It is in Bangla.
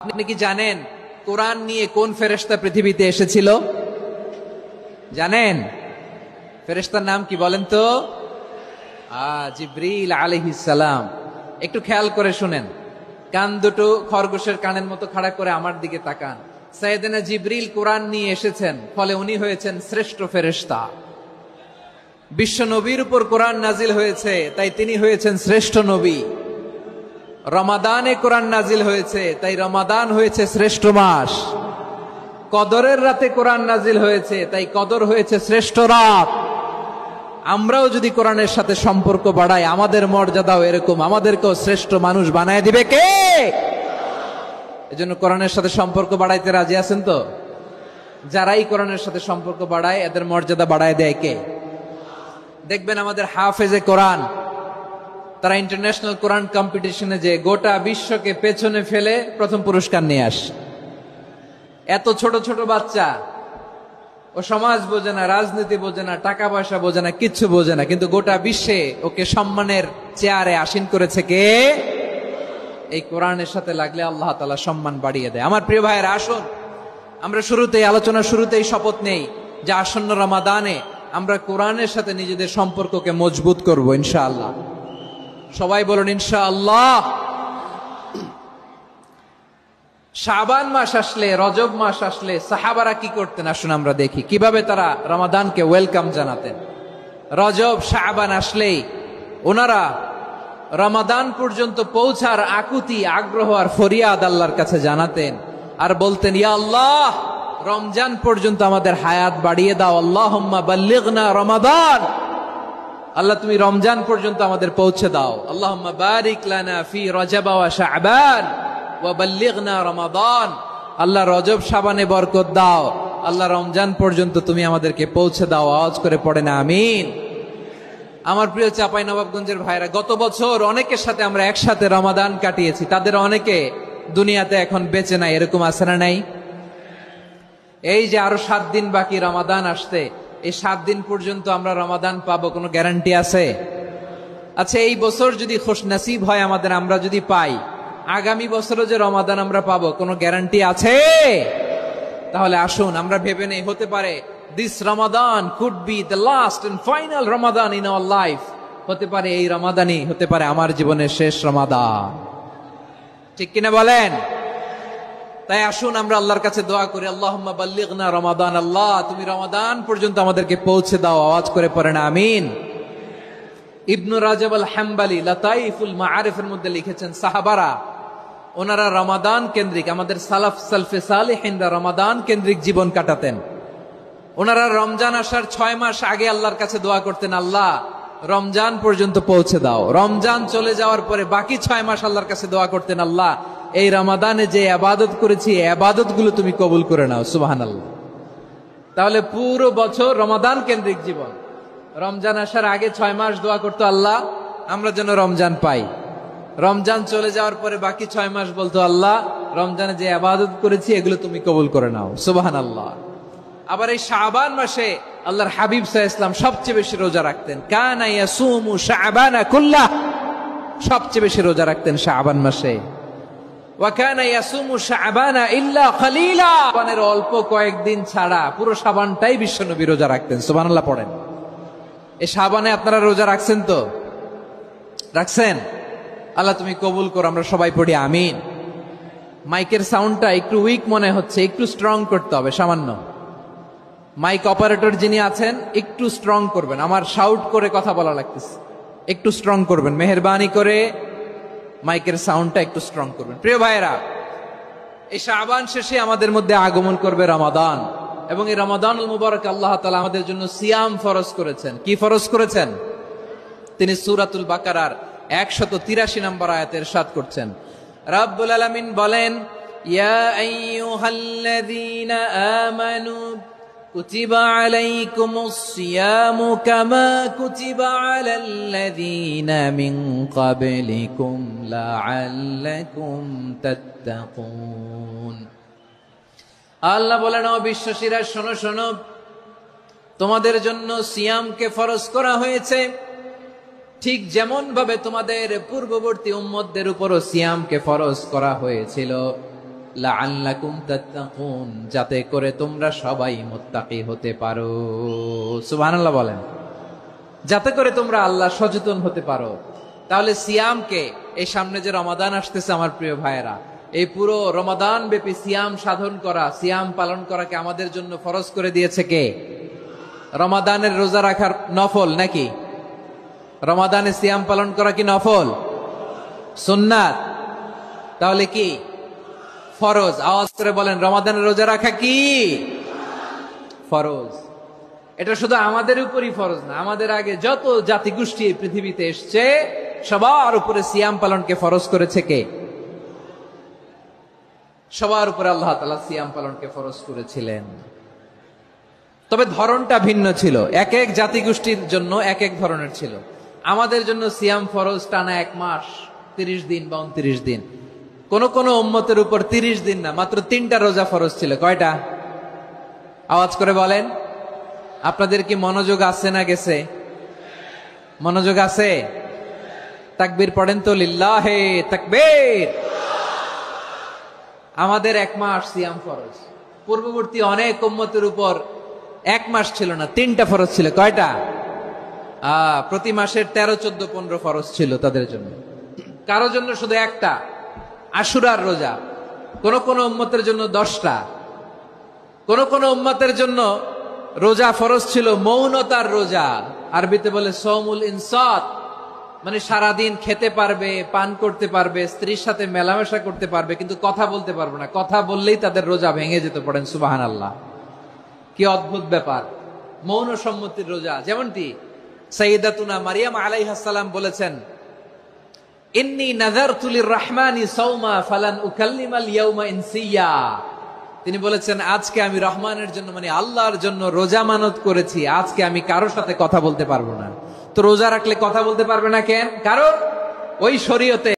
আপনি কি জানেন কোরআন নিয়ে কোন ফেরেশতা পৃথিবীতে এসেছিল? জানেন ফেরেশতার নাম কি বলেন তো? জিবরিল আলাইহিস সালাম। একটু খেয়াল করে শুনেন, কান দুটো খরগোশের কানের মতো খাড়া করে আমার দিকে তাকান। সাইয়েদনা জিবরিল কোরআন নিয়ে এসেছেন, ফলে উনি হয়েছেন শ্রেষ্ঠ ফেরেশতা। বিশ্ব নবীর উপর কোরআন নাজিল হয়েছে, তাই তিনি হয়েছেন শ্রেষ্ঠ নবী। রমাদানে কোরআন নাজিল হয়েছে, তাই রমাদান হয়েছে শ্রেষ্ঠ মাস। কদরের রাতে কোরআন নাজিল হয়েছে, তাই কদর হয়েছে শ্রেষ্ঠ রাত। আমরাও যদি কোরআনের সাথে সম্পর্ক বাড়াই, আমাদের মর্যাদাও এরকম, আমাদেরকেও শ্রেষ্ঠ মানুষ বানায় দিবে কে? এজন্য কোরআনের সাথে সম্পর্ক বাড়াইতে রাজি আছেন তো? যারাই কোরআনের সাথে সম্পর্ক বাড়ায়, এদের মর্যাদা বাড়ায় দেয় কে? দেখবেন আমাদের হাফেজে কোরআন, তারা ইন্টারন্যাশনাল কোরআন কম্পিটিশনে যে গোটা বিশ্বকে পেছনে ফেলে প্রথম পুরস্কার নিয়ে আসে। এত ছোট ছোট বাচ্চা, ও সমাজ বোঝে না, রাজনীতি বোঝে না, টাকা পয়সা বোঝে না, কিচ্ছু বোঝে না, কিন্তু গোটা বিশ্বে ওকে সম্মানের চেয়ারে আসীন করেছে কে? এই কোরআনের সাথে লাগলে আল্লাহ তাআলা সম্মান বাড়িয়ে দেয়। আমার প্রিয় ভাইয়েরা, আসুন আমরা আলোচনার শুরুতেই শপথ নেই যে আসন্ন রমাদানে আমরা কোরআনের সাথে নিজেদের সম্পর্ককে মজবুত করব ইনশাআল্লাহ। সবাই বলুন ইনশাআল্লাহ। শাবান মাস আসলে, রজব মাস আসলে সাহাবারা কি করতেন? আসুন আমরা দেখি কিভাবে তারা রমাদানকে ওয়েলকাম জানাতেন। রজব শাবান আসলেই ওনারা রমাদান পর্যন্ত পৌঁছার আকুতি, আগ্রহ আর ফরিয়াদ আল্লাহর কাছে জানাতেন আর বলতেন, ইয়া আল্লাহ, রমজান পর্যন্ত আমাদের হায়াত বাড়িয়ে দাও। আল্লাহুম্মা বাল্লিগনা রমাদান, আল্লাহ তুমি রমজান পর্যন্ত আমাদের পৌঁছে দাও। আল্লাহুম্মা বারিক লানা ফি রজব ওয়া শাবান ওয়া বাল্লিগনা রমাদান, আল্লাহ রজব শাবানে বরকত দাও, আল্লাহ রমজান পর্যন্ত তুমি আমাদেরকে পৌঁছে দাও। আওয়াজ করে পড়েন আমিন। আমার প্রিয় চাঁপাইনবাবগঞ্জের ভাইরা, গত বছর অনেকের সাথে আমরা একসাথে রমাদান কাটিয়েছি, তাদের অনেকে দুনিয়াতে এখন বেঁচে নাই, এরকম আছে না নাই? এই যে আরো 7 দিন বাকি রমাদান আসতে, এই 7 দিন পর্যন্ত আমরা রমাদান পাবো, কোনো গ্যারান্টি আছে? আচ্ছা, এই বছর যদি খুশনসিব হয় আমাদের, আমরা যদি পাই, আগামী বছরও যে রমাদান আমরা পাবো, কোনো গ্যারান্টি আছে? তাহলে আসুন আমরা ভেবে নেই, হতে পারে this Ramadan could be the last and final Ramadan in our life. হতে পারে এই রমাদানই হতে পারে আমার জীবনের শেষ রমাদান। ঠিক কিনা বলেন? তাই আসুন আমরা আল্লাহর কাছে দোয়া করি, আল্লাহুম্মা বাল্লিগনা রমাদান, আল্লাহ তুমি রমাদান পর্যন্ত আমাদেরকে পৌঁছে দাও। আওয়াজ করে পড়েন আমিন। ইবনু রাজব আল হাম্বলি লাতাইফুল মাআরিফের মধ্যে লিখেছেন, সাহাবারা ওনারা রমাদান কেন্দ্রিক, আমাদের সালফে সালেহিনরা রমাদান কেন্দ্রিক জীবন কাটাতেন। ওনারা রমজান আসার 6 মাস আগে আল্লাহর কাছে দোয়া করতেন, আল্লাহ রমজান পর্যন্ত পৌঁছে দাও। রমজান চলে যাওয়ার পরে বাকি 6 মাস আল্লাহর কাছে দোয়া করতেন, আল্লাহ এই রমাদানে যে ইবাদত করেছি, এই ইবাদত গুলো তুমি কবুল করে নাও। সুবহানাল্লাহ। তাহলে পুরো বছর রমাদান কেন্দ্রিক জীবন। রমজান আসার আগে 6 মাস দোয়া করতো, আল্লাহ আমরা যেন রমজান পাই। রমজান চলে যাওয়ার পরে বাকি 6 মাস বলতো, আল্লাহ রমজানে যে ইবাদত করেছি এগুলো তুমি কবুল করে নাও। সুবহানাল্লাহ। আবার এই শাবান মাসে আল্লাহর হাবিব সাল্লাল্লাহু আলাইহি ওয়াসাল্লাম সবচেয়ে বেশি রোজা রাখতেন। কানা ইয়াসুমু শাবানা কুল্লাহ, সবচেয়ে বেশি রোজা রাখতেন শাবান মাসে। ওয়া কানা ইয়াসুমু শাবানা ইল্লা কলিলা, শাবানের অল্প কয়েকদিন ছাড়া পুরো শাবানটাই বিশ্বনবী রোজা রাখতেন। সুবহানাল্লাহ পড়েন। এই শাবানে আপনারা রোজা রাখছেন তো? রাখছেন? আল্লাহ তুমি কবুল করো। আমরা সবাই পড়ি আমিন। মাইকের সাউন্ডটা একটু উইক মনে হচ্ছে, একটু স্ট্রং করতে হবে সামান্য। মাইক অপারেটর যিনি আছেন একটু স্ট্রং করবেন, আমার শাউট করে কথা বলা লাগতেছে, একটু স্ট্রং করবেন মেহেরবানি করে। মাইকের সাউন্ডটা একটু স্ট্রং করবেন। প্রিয় ভাইয়েরা, এই শাবান শেষে আমাদের মধ্যে আগমন করবে রমাদান, এবং এই রমাদানুল মুবারক আল্লাহ তাআলা আমাদের জন্য সিয়াম ফরজ করেছেন। কি ফরজ করেছেন? তিনি সূরাতুল বাকারার 183 নম্বর আয়াতে ইরশাদ করছেন, রাব্বুল আলামিন বলেন, ইয়া আইয়ুহাল্লাযীনা আমানু কুতিবা আলাইকুমুস সিয়ামু কামা কুতিবা আলাল্লাযীনা মিন ক্বাবলিকুম লাআল্লাকুম তাত্তাকুন। আল্লাহ বলেন, ও বিশ্বাসীরা শোনো শোনো, তোমাদের জন্য সিয়ামকে ফরজ করা হয়েছে, ঠিক যেমন ভাবে তোমাদের পূর্ববর্তী উম্মতদের উপরও সিয়ামকে ফরজ করা হয়েছিল। লাআল্লাকুম তাত্তাকুন, যাতে করে তোমরা সবাই মুত্তাকি হতে পারো। সুবহানাল্লাহ বলেন। যাতে করে তোমরা আল্লাহ সচেতন হতে পারো। তাহলে সিয়ামকে, এই সামনে যে রমাদান আসতেছে আমার প্রিয় ভাইয়েরা, এই পুরো রমাদান ব্যাপী সিয়াম সাধন করা, সিয়াম পালন করাকে আমাদের জন্য ফরজ করে দিয়েছে কে? রমাদানের রোজা রাখার নফল নাকি? রমাদানে সিয়াম পালন করা কি নফল? সুন্নাত। তাহলে কি ফরজ? আওয়াজ করে বলেন, রমাদানের রোজা রাখা কি ফরজ? এটা শুধু আমাদের উপরই ফরজ না, আমাদের আগে যত জাতিগোষ্ঠী এই পৃথিবীতে এসছে সবার উপরে সিয়াম পালনকে ফরজ করেছে কে? সবার উপরে আল্লাহ তাআলা সিয়াম পালনকে ফরজ করেছিলেন। তবে ধরনটা ভিন্ন ছিল, এক এক জাতিগোষ্ঠীর জন্য এক এক ধরনের ছিল। আমাদের জন্য সিয়াম ফরজ টানা 1 মাস 30 দিন বা 29 দিন। কোন কোন উম্মতের উপর 30 দিন না, মাত্র 3টা রোজা ফরজ ছিল। কয়টা? আওয়াজ করে বলেন। আপনাদের কি মনোযোগ আছে না গেছে? মনোযোগ আছে? তাকবীর পড়েন তো, লিল্লাহে তাকবীর। আমাদের 1 মাস সিয়াম ফরজ। পূর্ববর্তী অনেক উম্মতের উপর 1 মাস ছিল না, 3টা ফরজ ছিল। কয়টা? প্রতি মাসের 13, 14, 15 ফরজ ছিল তাদের জন্য। কারো জন্য শুধু একটা, আশুরার রোজা। কোন কোন উম্মতের জন্য 10টা। কোন কোন উম্মতের জন্য রোজা ফরজ ছিল মৌনতার রোজা, আরবিতে বলে সৌমুল ইনসাত, মানে সারাদিন খেতে পারবে, পান করতে পারবে, স্ত্রীর সাথে মেলামেশা করতে পারবে, কিন্তু কথা বলতে পারবে না। কথা বললেই তাদের রোজা ভেঙে যেতে। পড়েন সুবহানাল্লাহ। কি অদ্ভুত ব্যাপার, মৌন সম্মতির রোজা। যেমনটি সাইয়্যিদাতুনা মারিয়াম আলাইহাস সালাম বলেছেন, ইন্নী নাযারতু লির-রাহমানি সাওমা ফালান উকাল্লিমাল ইয়াওমা ইনসিয়া। তিনি বলেছেন, আজকে আমি রহমানের জন্য, মানে আল্লাহর জন্য রোজা মানত করেছি, আজকে আমি কারোর সাথে কথা বলতে পারবো না। তো রোজা রাখলে কথা বলতে পারবে না কেন? কারণ ওই শরীয়তে